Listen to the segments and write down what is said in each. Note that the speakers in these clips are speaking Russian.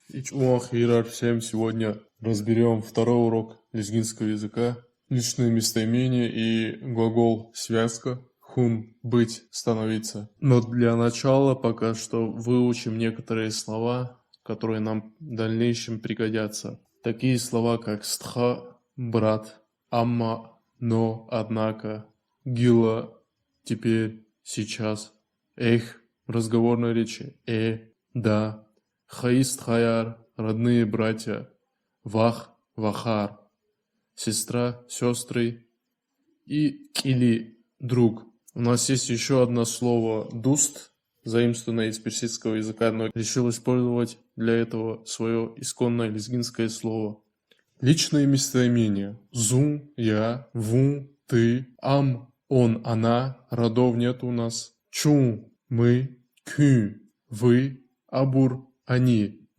Хирар, всем сегодня разберем второй урок лезгинского языка, личное местоимение и глагол связка хун быть становиться. Но для начала пока что выучим некоторые слова, которые нам в дальнейшем пригодятся. Такие слова как стха, брат, амма, но, однако, гила, теперь, сейчас, эх, разговорной речи, да. Хаист Хаяр, родные братья, Вах, Вахар, сестра, сестры и Кили, друг. У нас есть еще одно слово дуст, заимствованное из персидского языка, но решил использовать для этого свое исконное лезгинское слово. Личные местоимения. Зу, я, ву, ты, ам, он, она, родов нет у нас. Чу, мы, кю, вы, абур, они.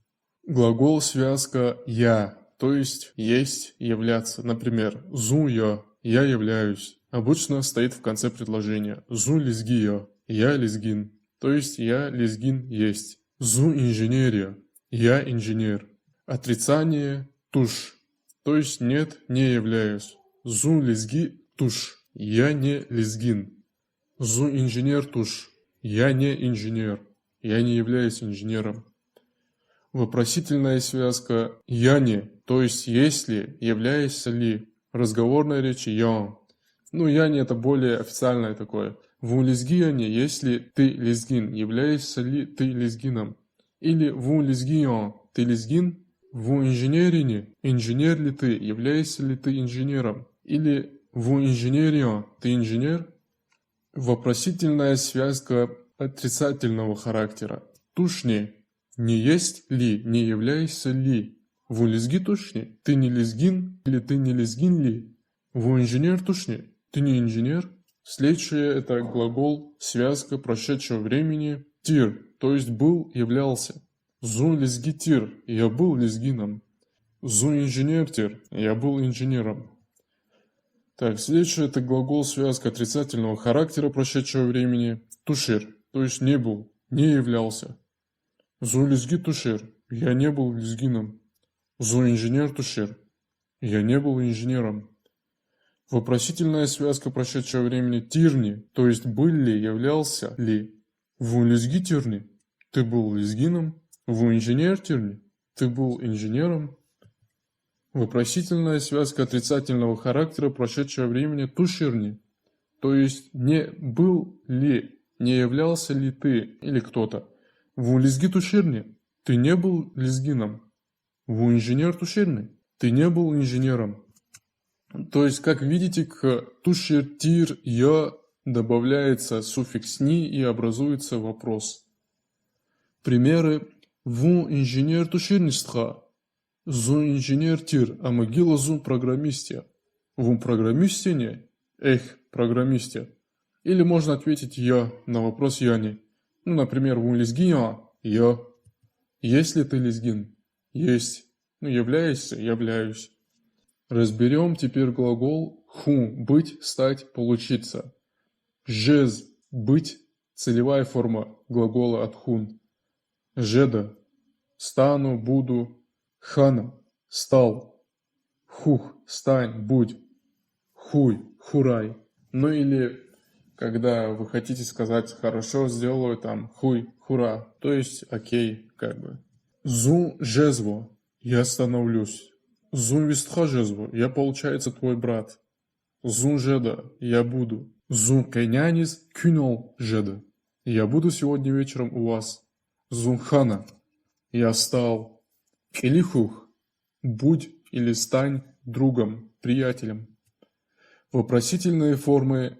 Глагол связка «я», то есть «есть», «являться». Например, «зу я», «я являюсь». Обычно стоит в конце предложения. «Зу лезгия», «я лезгин», то есть «я лезгин есть». «Зу инженерия», «я инженер». Отрицание «туш», то есть «нет, не являюсь». «Зу лезги туш», «я не лезгин». «Зу инженер туш», «я не инженер», «я не являюсь инженером». Вопросительная связка «я не», то есть «если», «являешься ли». Разговорная речь «я». «Я не» — это более официальное такое. «Ву лезгияне», если ты лезгин, являешься ли ты лезгином. Или «ву лезгиян», ты лезгин. «Ву инженерине», инженер ли ты, являешься ли ты инженером. Или «ву инженерия», ты инженер. Вопросительная связка отрицательного характера. «Тушни». Не есть ли, не являешься ли? Ву лезги тушни? Ты не лезгин или ты не лезгин ли? Ву инженер тушни? Ты не инженер? Следующее это глагол, связка прошедшего времени тир, то есть был, являлся. Зу лезги тир, я был лезгином. Зу инженер тир, я был инженером. Так, следующее это глагол, связка отрицательного характера прошедшего времени тушир, то есть не был, не являлся. Зу лезги тушер, я не был лезгином. Зу инженер тушер, я не был инженером. Вопросительная связка прошедшего времени тирни, то есть был ли, являлся ли. Ву лезги тирни, ты был лезгином. Ву инженер тирни, ты был инженером. Вопросительная связка отрицательного характера прошедшего времени туширни, то есть не был ли, не являлся ли ты или кто-то. Ву лезги туширни, ты не был лезгином. Ву инженер туширни, ты не был инженером. То есть, как видите, к тушир, тир, я добавляется суффикс ни и образуется вопрос. Примеры. Ву инженер туширнистха, зу инженер тир, а могила зу программисте. Ву программисте не, эх, программисте. Или можно ответить я на вопрос я не. Например, ву лезгия, я. Есть ли ты лезгин? Есть. Являешься? Являюсь. Разберем теперь глагол ху, быть, стать, получиться. Жез, быть, целевая форма глагола от хун. Жеда, стану, буду. Хана, стал. Хух, стань, будь. Хуй, хурай. Или когда вы хотите сказать «хорошо, сделаю», там «хуй», «хура», то есть «окей», как бы. Зу жезво, я становлюсь. Зу вистха жезво, я, получается, твой брат. Зу жеда, я буду. Зу кайнянис кюнол жеда, я буду сегодня вечером у вас. Зу хана, я стал. Илихух, будь или стань другом, приятелем. Вопросительные формы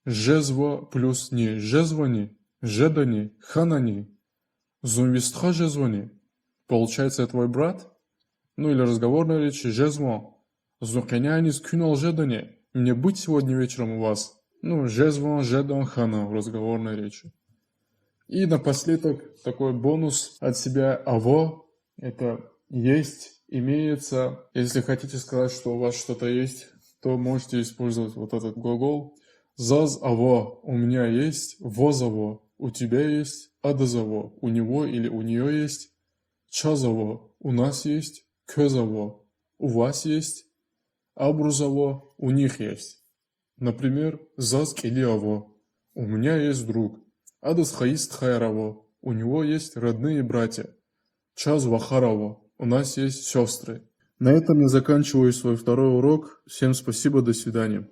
жезво плюс не жезвани, жедани, ханани. Зумвистха жезвани. Получается, я твой брат? Или разговорная речь жезво. Зуканянис кюнал жедани. Мне быть сегодня вечером у вас? Жезво, жедан, хана в разговорной речи. И напоследок такой бонус от себя аво. Это есть, имеется. Если хотите сказать, что у вас что-то есть, то можете использовать вот этот глагол. Заз аво, у меня есть, возаво, у тебя есть, адазаво, у него или у нее есть. Чазово у нас есть, кёзово у вас есть, абрузово у них есть. Например, зазк или аво. У меня есть друг. Адас хаист хайраво. У него есть родные братья. Час вахараво. У нас есть сестры. На этом я заканчиваю свой второй урок. Всем спасибо, до свидания.